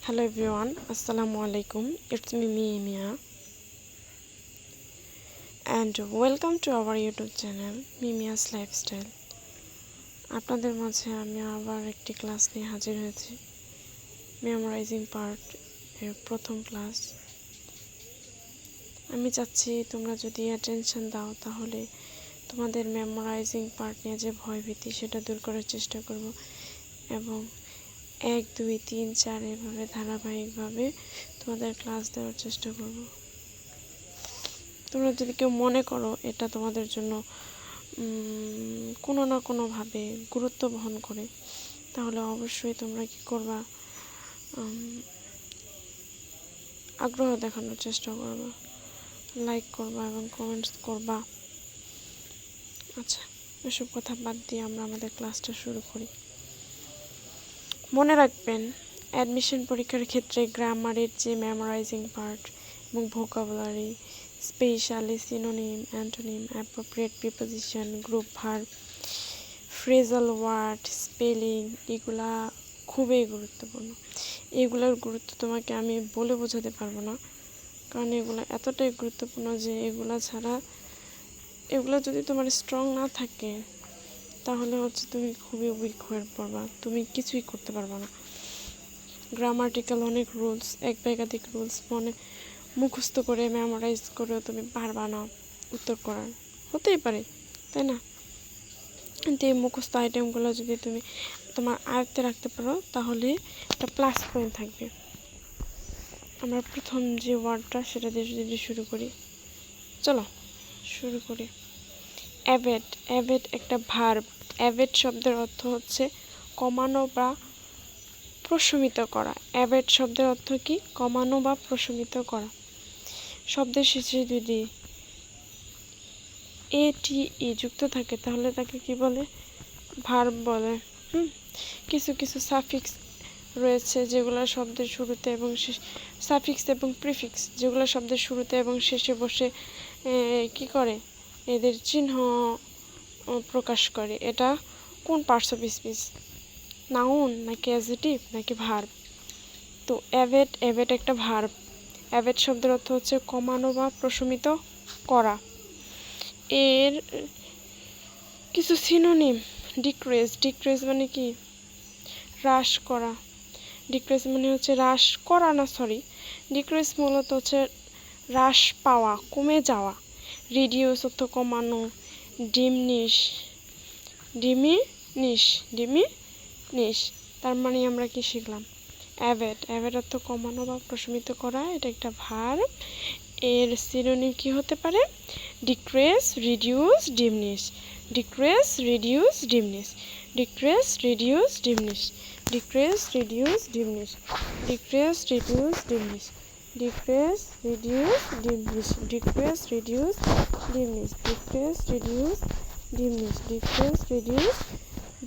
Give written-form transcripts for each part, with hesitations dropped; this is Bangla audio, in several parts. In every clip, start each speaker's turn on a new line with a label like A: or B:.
A: Hello everyone, Assalamu alaikum. It's me Mia and welcome to our YouTube channel Mimia's Lifestyle. আপনাদের মাঝে আমি আবার একটি ক্লাস নিয়ে হাজির হয়েছি। মেমোরাইজিং পার্ট এর প্রথম ক্লাস। আমি চাচ্ছি তোমরা যদি অ্যাটেনশন দাও তাহলে তোমাদের মেমোরাইজিং পার্ট নিয়ে যে ভয়ভীতি সেটা দূর করার চেষ্টা করব এবং 1, 2, 3, 4 এভাবে ধারাবাহিকভাবে তোমাদের ক্লাস দেওয়ার চেষ্টা করব। তোমরা যদি কেউ মনে করো এটা তোমাদের জন্য কোনো না কোনোভাবে গুরুত্ব বহন করে তাহলে অবশ্যই তোমরা কি করবা, আগ্রহ দেখানোর চেষ্টা করবা, লাইক করবা এবং কমেন্টস করবা। আচ্ছা, এসব কথা বাদ দিয়ে আমরা আমাদের ক্লাসটা শুরু করি। মনে রাখবেন, অ্যাডমিশন পরীক্ষার ক্ষেত্রে গ্রামারের যে মেমোরাইজিং পার্ট এবং vocabulary, specially synonym, antonym, appropriate preposition, group verb, phrasal word, spelling, এগুলা খুবই গুরুত্বপূর্ণ। এগুলোর গুরুত্ব তোমাকে আমি বলে বোঝাতে পারবো না, কারণ এগুলো এতটাই গুরুত্বপূর্ণ যে এগুলো যদি তোমার স্ট্রং না থাকে তাহলে তুমি খুবই উইক হয়ে পড়বা, তুমি কিছুই করতে পারবা না। গ্রামাটিক্যাল অনেক রুলস, এক বা একাধিক রুলস মুখস্থ করে মেমোরাইজ করেও তুমি পারবা না উত্তর করার, হতেই পারে, তাই না? কিন্তু এই মুখস্থ আইটেমগুলো যদি তুমি তোমার আয়ত্তে রাখতে পারো তাহলে একটা প্লাস পয়েন্ট থাকবে। আমরা প্রথম যে ওয়ার্ডটা সেটা দিয়ে যদি শুরু করি, চলো শুরু করি। অ্যাভেট একটা ভার্ব। অ্যাভেট শব্দের অর্থ হচ্ছে কমানো বা প্রশমিত করা। অ্যাভেট শব্দের অর্থ কি? কমানো বা প্রশমিত করা। শব্দের শেষে যদি ATE যুক্ত থাকে তাহলে তাকে কি বলে? ভার্ব বলে। কিছু কিছু সাফিক্স রয়েছে যেগুলো শব্দের শুরুতে এবং সাফিক্স এবং প্রিফিক্স যেগুলো শব্দের শুরুতে এবং শেষে বসে কি করে, এদের চিহ্ন প্রকাশ করে। এটা কোন পার্টস অফ স্পিচ? নাউন নাকি অ্যাডজেক্টিভ নাকি ভার্ব? তো অ্যাভেট একটা ভার্ব। অ্যাভেট শব্দের অর্থ হচ্ছে কমানো বা প্রশমিত করা। এর কিছু সিনোনিম, ডিক্রিজ মানে কি? হ্রাস করা। ডিক্রিজ মানে হচ্ছে হ্রাস করা না, ডিক্রিজ মূলত হচ্ছে হ্রাস পাওয়া, কমে যাওয়া। রিডিউস অর্থ কমানো। ডিমিনিশ তার মানে আমরা কি শিখলাম? অ্যাভেট অর্থ কমানো বা প্রশমিত করা, এটা একটা ভার্ব। এর সিনোনিম কি হতে পারে? Decrease, reduce, diminish. Decrease, reduce, diminish. Decrease, reduce, diminish. Decrease, reduce, diminish. Decrease, reduce, diminish. Decrease, reduce, diminish. Decrease, reduce, diminish. Decrease, reduce, diminish. Decrease, reduce,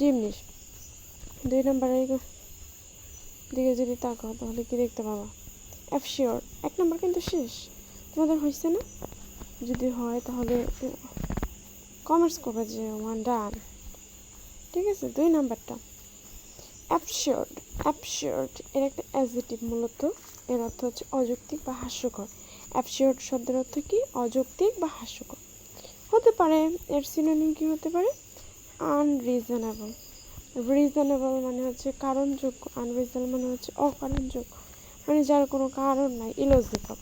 A: diminish. 2 নম্বরের দিকে যদি তাকাও তাহলে কি দেখতে পাবা? অ্যাবসিওর। 1 নম্বর কিন্তু শেষ। তোমাদের হয়েছে না? যদি হয় তাহলে কমেন্টস করবে যে 1 ডান। ঠিক আছে, 2 নাম্বারটা অ্যাবসার্ড এর একটা অ্যাডজেক্টিভ। মূলত এর অর্থ হচ্ছে অযৌক্তিক বা হাস্যকর। অ্যাবসার্ড শব্দের অর্থ কি? অযৌক্তিক বা হাস্যকর হতে পারে। এর সিনোনিম কি হতে পারে? আনরিজনেবল। রিজনেবল মানে হচ্ছে কারণযোগ্য, আনরিজনেবল মানে হচ্ছে অকারণযোগ্য, মানে যার কোনো কারণ নাই। ইলজিক্যাল,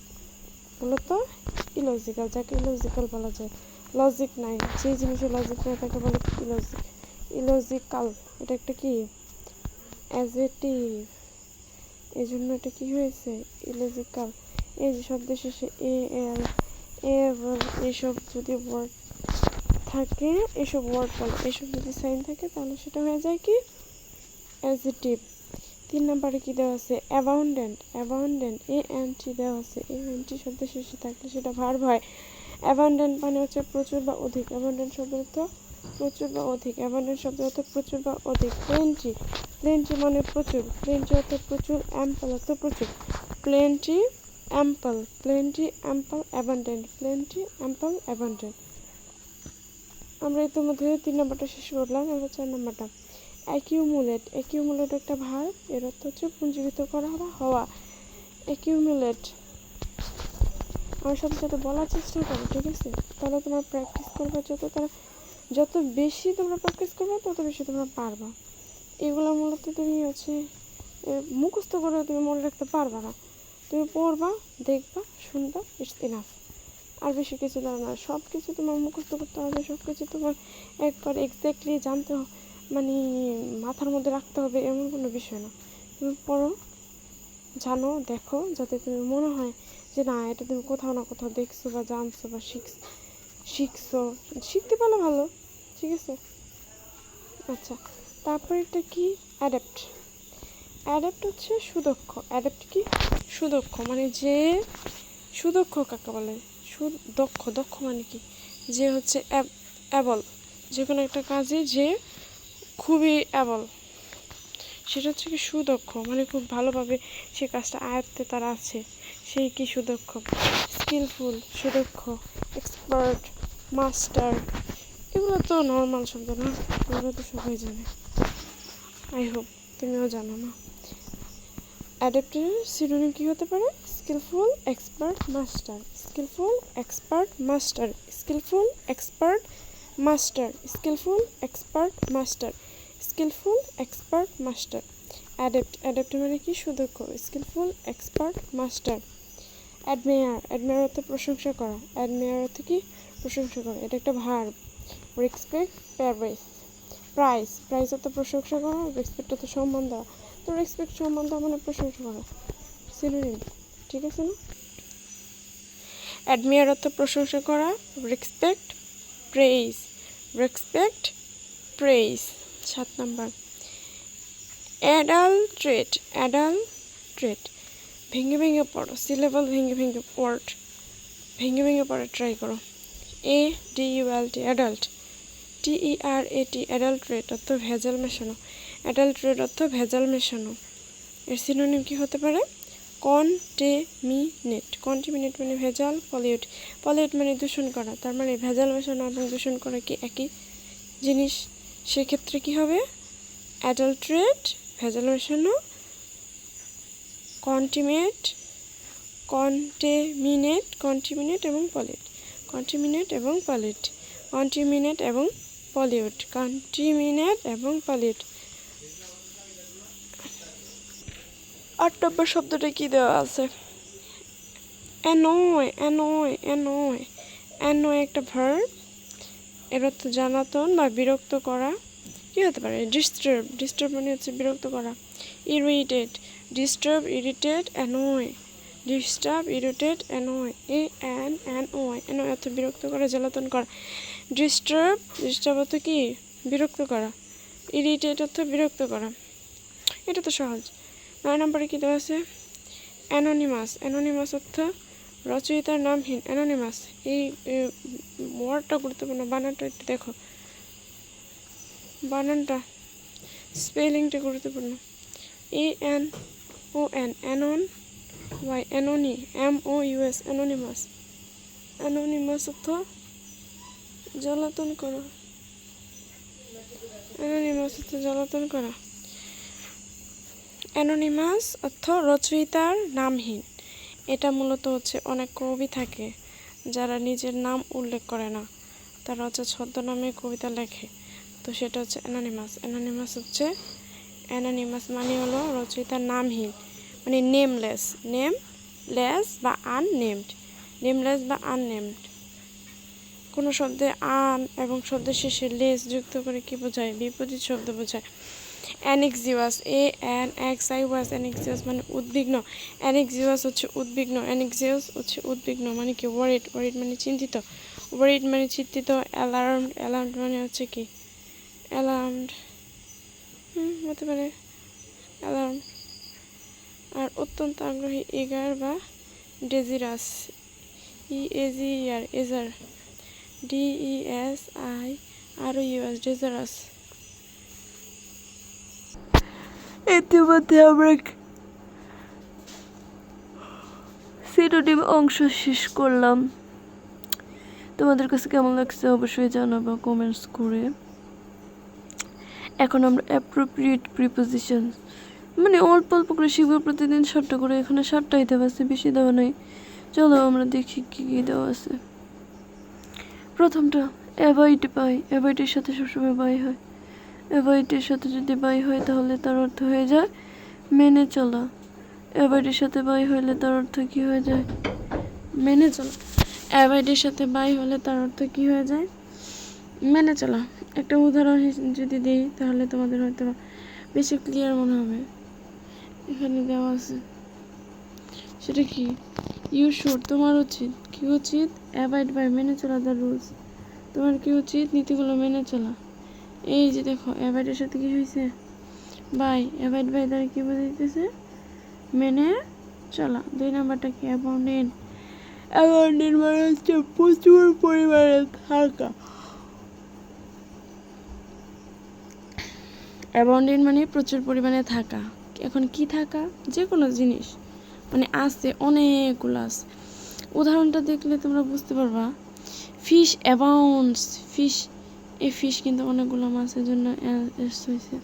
A: মূলত ইলজিক্যাল, যাকে ইলজিক্যাল বলা যায়। লজিক নাই, যে জিনিসের লজিক নাই তাকে বলে ইলজিক্যাল। এটা একটা কি? অ্যাডজেক্টিভ। এই জন্য এটা কি হয়েছে? ইলজিক্যাল। এই যে শব্দের শেষে এল এইসব যদি ওয়ার্ড থাকে, এইসব ওয়ার্ড বলে, এইসব যদি সাইন থাকে তাহলে সেটা হয়ে যায় কি? অ্যাডজেক্টিভ। 3 নম্বরে কি দেওয়া আছে? অ্যাবাউন্ডেন্ট। ANT দেওয়া আছে। ANT শব্দের শেষে থাকলে সেটা ভার্ব হয়। অ্যাবাউন্ডেন্ট মানে হচ্ছে প্রচুর বা অধিক। অ্যাবাউন্ডেন্ট শব্দের অর্থ প্রচুর বা অধিক। অ্যাবাউন্ডেন্ট শব্দের অর্থ প্রচুর বা অধিক। প্লেন্টি মানে প্রচুর। প্লেন্টি অর্থ প্রচুর। অ্যাম্পল অর্থ প্রচুর। Plenty, ample, abundant. Plenty, ample, abundant. আমরা ইতিমধ্যে 3 নম্বরটা শেষ করলাম। এবার 4 নম্বরটা অ্যাকিউমুলেট একটা ভার্ব, এর অর্থ হচ্ছে পুঞ্জীভূত করা বা হওয়া। অ্যাকিউমুলেট, আমার সাথে সাথে বলার চেষ্টা করো, ঠিক আছে? তাহলে তোমার প্র্যাকটিস করবে, যত বেশি তোমরা প্র্যাকটিস করবে তত বেশি তোমরা পারবা। এগুলো মূলত তুমি হচ্ছে মুখস্থ করে তুমি মনে রাখতে পারবা না। তুমি পড়বা, দেখবা, শুনবা, ইটস ইনাফ। আর বেশি কিছু দাও না, সব কিছু তোমার মুখস্থ করতে হবে, সব কিছু তোমার একবার এক্স্যাক্টলি জানতে মানে মাথার মধ্যে রাখতে হবে এমন কোনো বিষয় না। তুমি পড়ো, জানো, দেখো, যাতে তুমি মনে হয় যে না এটা তুমি কোথাও না কোথাও দেখছো বা জানছো বা শিখছো। শিখতে পারলে ভালো, ঠিক আছে? আচ্ছা, তারপরে এটা কি? অ্যাডাপ্ট হচ্ছে সুদক্ষ। অ্যাডাপ্ট কি? সুদক্ষ, মানে যে সুদক্ষ কাকে বলে? দক্ষ মানে কি? যে হচ্ছে অ্যাবল, যে কোনো একটা কাজে যে খুবই অ্যাবল, সেটা হচ্ছে কি সুদক্ষ, মানে খুব ভালোভাবে সে কাজটা আয়ত্তে তার আছে, সেই কি সুদক্ষ। স্কিলফুল, সুদক্ষ, এক্সপার্ট, মাস্টার, এগুলো তো নর্মাল শব্দ না, এগুলো তো সবাই জানে। আই হোপ তুমিও জানো না। অ্যাডাপ্টের সিনোনিম কি হতে পারে? Skillful, expert, master. Skillful, expert, master. Skillful, expert, master. Skillful, expert, master. Skillful, expert, master. Adapt মানে কি? সুদক্ষ, স্কিলফুল, এক্সপার্ট, মাস্টার। অ্যাডমায়ার অর্থ প্রশংসা করা। অ্যাডমায়ার অর্থ কি? প্রশংসা করা, এটা একটা ভার্ব। রেসপেক্ট, প্রাইস অর্থ প্রশংসা করা, রেসপেক্ট অর্থ সম্মান দেওয়া। তো রেসপেক্ট, সম্মান দেওয়া মানে প্রশংসা করা, সিনোনিম, ঠিক আছে না? অ্যাডমিয়ার অর্থ প্রশংসা করা, রেসপেক্ট, প্রেইজ। 7 নাম্বার অ্যাডাল্ট্রেট। ভেঙে পড়ো, সিলেবল ভেঙে ওয়ার্ড ভেঙে পড়ে ট্রাই করো। ADULT, adult. TERAT, অ্যাডাল্ট্রেট অর্থ ভেজাল মেশানো। এর সিনোনিম কি হতে পারে? কন্টেমিনেট মানে ভেজাল, পলিউট মানে দূষণ করা। তার মানে ভেজাল মেশানো এবং দূষণ করা কি একই জিনিস? সেক্ষেত্রে কি হবে? অ্যাডাল্ট্রেট, ভেজাল মেশানো, কন্টেমিনেট এবং পলিউট। 8 নম্বর শব্দটা কি দেওয়া আছে? অ্যানয় একটা ভার্ব, এর অর্থ জ্বালাতন বা বিরক্ত করা। কি হতে পারে? ডিস্টার্ব মানে হচ্ছে বিরক্ত করা। Irritate, disturb, irritate, annoy. Annoy অর্থ বিরক্ত করা, জ্বালাতন করা। ডিস্টার্ব অর্থ কি? বিরক্ত করা। ইরিটেট অর্থ বিরক্ত করা। এটা তো সহজ। 9 নম্বরে কি দেওয়া আছে? অ্যানোনিমাস অর্থ রচয়িতার নামহীন। অ্যানোনিমাস, এই ওয়ার্ডটা গুরুত্বপূর্ণ, বানানটা একটু দেখো, বানানটা, স্পেলিংটা গুরুত্বপূর্ণ। ANON, অ্যানন, অ্যানোনি, MOUS, অ্যানোনিমাস অর্থ জ্বালাতন করা। অ্যানোনিমাস অর্থ রচয়িতার নামহীন। এটা মূলত হচ্ছে অনেক কবি থাকে যারা নিজের নাম উল্লেখ করে না, তারা হচ্ছে ছদ্মনামে কবিতা লেখে, তো সেটা হচ্ছে অ্যানোনিমাস মানে হলো রচয়িতার নামহীন, মানে নেমলেস বা আননেমড। কোনো শব্দে আন এবং শব্দের শেষে লেস যুক্ত করে কি বোঝায়? বিপরীত শব্দ বোঝায়। অ্যানেক্সিয়াস, ANXIOUS, অ্যানেক্সিয়াস মানে উদ্বিগ্ন। অ্যানেক্সিয়াস হচ্ছে উদ্বিগ্ন মানে কি? ওয়ারিড মানে চিন্তিত। অ্যালার্মড মানে হচ্ছে কি? হতে পারে অ্যালার্ম। আর অত্যন্ত আগ্রহী, ইগার বা ডেজিরাস, এজার, DESIROUS, ডেজারাস। ইতিমধ্যে আমরা সিনোনিম অংশ শেষ করলাম। তোমাদের কাছে কেমন লাগছে অবশ্যই জানাবো কমেন্টস করে। এখন আমরা অ্যাপ্রোপ্রিয়েট প্রিপোজিশন মানে অল্প অল্প করে শিখবো প্রতিদিন 7টা করে। এখানে 7টাই দেওয়া আছে, বেশি দেওয়া নাই। চলো আমরা দেখি কী কী দেওয়া আছে। প্রথমটা অ্যাভয়েড বাই। অ্যাভয়েডের সাথে সবসময় বাই হয়। অ্যাভয়েডের সাথে যদি বাই হয় তাহলে তার অর্থ হয়ে যায় মেনে চলা। অ্যাভয়েডের সাথে বাই হলে তার অর্থ কী হয়ে যায়? মেনে চলা। অ্যাভয়েডের সাথে বাই হলে তার অর্থ কী হয়ে যায়? মেনে চলা। একটা উদাহরণ যদি দিই তাহলে তোমাদের হয়তো বেশি ক্লিয়ার মনে হবে। এখানে দেওয়া আছে, সেটা কি? ইউ শুড, তোমার উচিত। কি উচিত? অ্যাভয়েড বাই, মেনে চলা দ্য রুলস। তোমার কি উচিত? নীতিগুলো মেনে চলা। এই যে দেখো অ্যাভয়েডের সাথে কি হয়েছে? বাই। অ্যাভয়েড বাই দ্বারা কি বোঝাইতেছে? মেনে চলা। 2 নাম্বারটা কি? অ্যাবাউন্ডেন্ট। অ্যাবাউন্ডেন্ট মানে হচ্ছে প্রচুর পরিমাণে থাকা। অ্যাবাউন্ডেন্ট মানে প্রচুর পরিমাণে থাকা। এখন কি থাকা? যে কোনো জিনিস মানে আছে, অনেকগুলো আছে। উদাহরণটা দেখলে তোমরা বুঝতে পারবা। Fish abounds. ফিশ, এই ফিশ কিন্তু অনেকগুলো মাছের জন্য হয়েছে।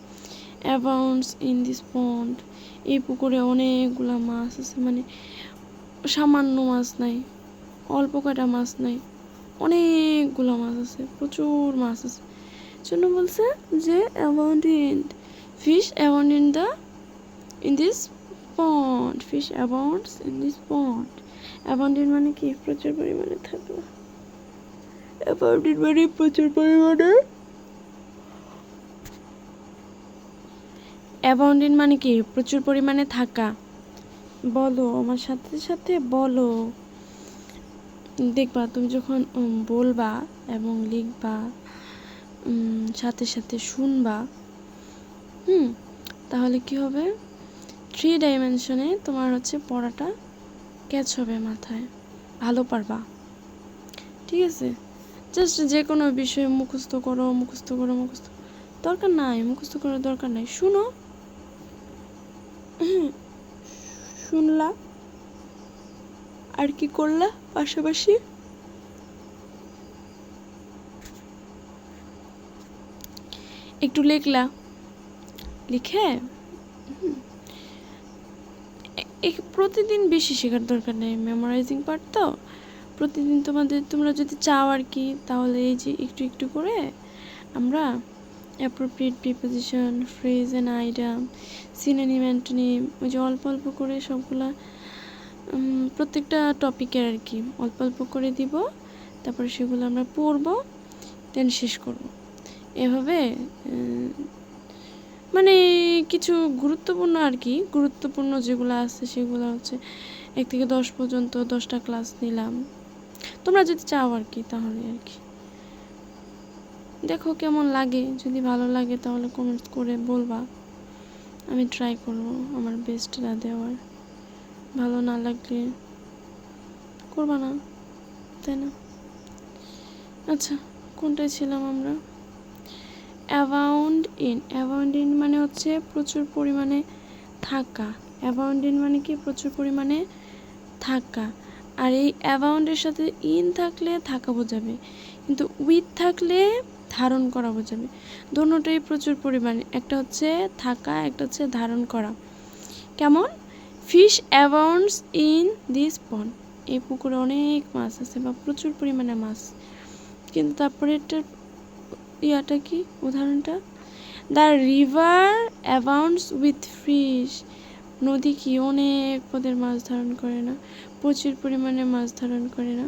A: অ্যাবাউন্ডস ইন দিস পন্ড, এই পুকুরে অনেকগুলো মাছ আছে। মানে সামান্য মাছ নাই, অল্প কয়টা মাছ নাই, অনেকগুলো মাছ আছে, প্রচুর মাছ আছে। জন্য বলছে যে abundant fish abound in this pond. Fish abounds in this pond. Abundant মানে কি? প্রচুর পরিমাণে থাকলো। অ্যাবাউন্ডেন্ট মানে প্রচুর পরিমাণে। অ্যাবাউন্ডেন্ট মানে কি? প্রচুর পরিমাণে থাকা। বলো আমার সাথে সাথে বলো। দেখবা তুমি যখন বলবা এবং লিখবা, সাথে সাথে শুনবা, তাহলে কি হবে? 3 ডাইমেনশনে তোমার হচ্ছে পড়াটা ক্যাচ হবে মাথায়, ভালো পারবা। ঠিক আছে? জাস্ট যে কোনো বিষয়ে মুখস্থ করো, মুখস্থ করো, মুখস্থ দরকার নাই, মুখস্থ করার দরকার নাই। শুনো, শুনলা আর কি করলা পাশাপাশি? একটু লিখলা, লিখে প্রতিদিন বেশি শেখার দরকার নেই, মেমোরাইজিং পার্ট তো। প্রতিদিন তোমরা যদি চাও আর কি, তাহলে এই যে একটু একটু করে আমরা appropriate preposition, phrase and idiom, synonym antonym, ওই যে অল্প অল্প করে সবগুলা প্রত্যেকটা টপিকের আর কি অল্প অল্প করে দিব। তারপরে সেগুলো আমরা পড়বো, দেন শেষ করব। এভাবে মানে কিছু গুরুত্বপূর্ণ আর কি, গুরুত্বপূর্ণ যেগুলো আছে সেগুলো হচ্ছে 1 থেকে 10 পর্যন্ত 10টা ক্লাস নিলাম। তোমরা যদি চাও আর কি, তাহলে আর কি দেখো কেমন লাগে। যদি ভালো লাগে তাহলে কমেন্টস করে বলবা, আমি ট্রাই করব আমার বেস্টটা দেওয়ার। ভালো না লাগলে করবা না, তাই না? আচ্ছা, কোনটায় ছিলাম আমরা? Abound in. অ্যাবাউন্ড ইন মানে হচ্ছে প্রচুর পরিমাণে থাকা। অ্যাবাউন্ড ইন মানে কি? প্রচুর পরিমাণে থাকা। আর এই অ্যাবাউন্ডের সাথে ইন থাকলে থাকা বোঝাবে, কিন্তু উইথ থাকলে ধারণ করা বোঝাবে। দুটোটাই প্রচুর পরিমাণে, একটা হচ্ছে থাকা, একটা হচ্ছে ধারণ করা। কেমন? ফিশ অ্যাবাউন্ডস ইন দিস পন্ড, এই পুকুরে অনেক মাছ আছে বা প্রচুর পরিমাণে মাছ। কিন্তু তারপরে এটার ইয়াটা কি? উদাহরণটা, the river abounds with fish, নদী কি অনেক পদের মাছ ধারণ করে না? প্রচুর পরিমাণে মাছ ধারণ করে না?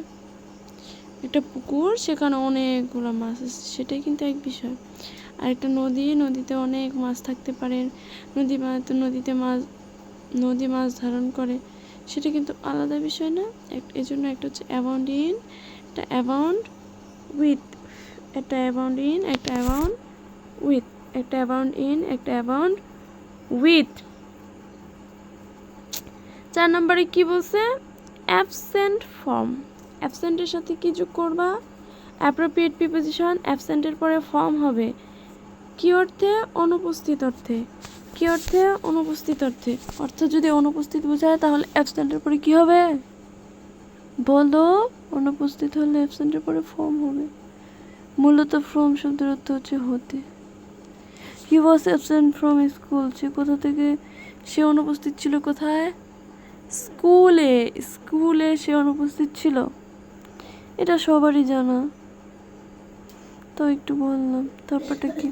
A: একটা পুকুর, সেখানে অনেকগুলো মাছ আছে, সেটাই কিন্তু এক বিষয়। আর একটা নদী, নদীতে অনেক মাছ থাকতে পারে, নদী মাছ ধারণ করে, সেটা কিন্তু আলাদা বিষয় না? এজন্য একটা হচ্ছে অ্যাবাউন্ড ইন, একটা অ্যাবাউন্ড উইথ, একটা অ্যাবাউন্ড ইন, একটা অ্যাবাউন্ড উইথ, একটা অ্যাবাউন্ড ইন, একটা অ্যাবাউন্ড উইথ। 4 নম্বরে কি বলছে? Absent form. অ্যাবসেন্টের সাথে কি যোগ করবা? Appropriate preposition. অ্যাবসেন্টের পরে ফর্ম হবে কি অর্থে? অনুপস্থিত অর্থে। কি অর্থে? অনুপস্থিত অর্থে। অর্থ যদি অনুপস্থিত বোঝায় তাহলে অ্যাবসেন্টের পরে কি হবে? বলো। অনুপস্থিত হলে অ্যাবসেন্টের পরে ফর্ম হবে। মূলত ফর্ম শব্দের অর্থ হচ্ছে হতে।
B: হি ওয়াজ অ্যাবসেন্ট ফ্রম স্কুল, সে অনুপস্থিত ছিল কোথায়? স্কুলে। স্কুলে সে অনুপস্থিত ছিল, এটা সবারই জানা, তো একটু বললাম। তারপরটা কি?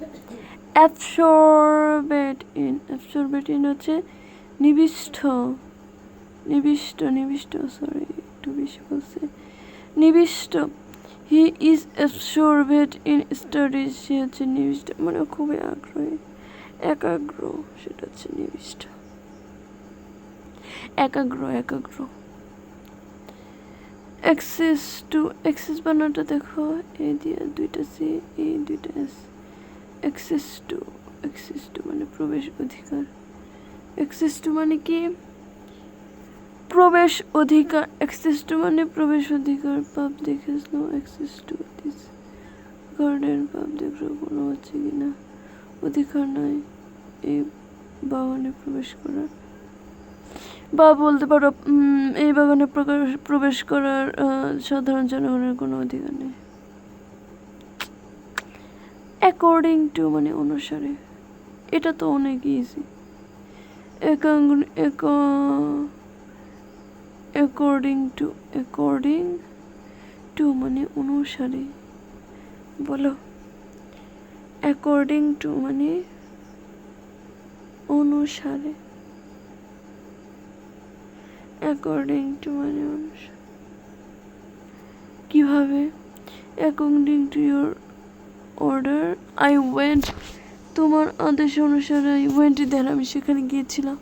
B: অ্যাবসর্বেড ইন, অ্যাবসর্বেড ইন হচ্ছে নিবিষ্ট, সরি একটু বেশি বলছে, নিবিষ্ট। হি ইজ অ্যাবসর্বেড ইন স্টাডিজ, সে হচ্ছে নিবিষ্ট, মানে খুবই আগ্রহী, একাগ্র, সেটা হচ্ছে নিবিষ্ট, একাগ্র। অ্যাক্সেস টু, অ্যাক্সেস বানানটা দেখো, এ দিয়ে দুইটা সি, এই দুইটা এস। অ্যাক্সেস টু মানে প্রবেশ অধিকার। অ্যাক্সেস টু মানে কি? প্রবেশ অধিকার। অ্যাক্সেস টু মানে প্রবেশ অধিকার। Public has no access to this garden, public কোনো হচ্ছে কিনা অধিকার নাই এই বাগানে প্রবেশ করার, বা বলতে পারো এই বাগানে প্রবেশ করার সাধারণ জনগণের কোনো অধিকার নেই। অ্যাকর্ডিং টু মানে অনুসারে, এটা তো অনেক ইজি। অ্যাকর্ডিং টু মানে অনুসারে, বলো। অ্যাকর্ডিং টু মানে অনুসারে, অ্যাকর্ডিং টু মানে অনুসারে। কিভাবে? According to your order I went, তোমার আদেশ অনুসারে আই ওয়েন্ট দেয়ার, আমি সেখানে গিয়েছিলাম।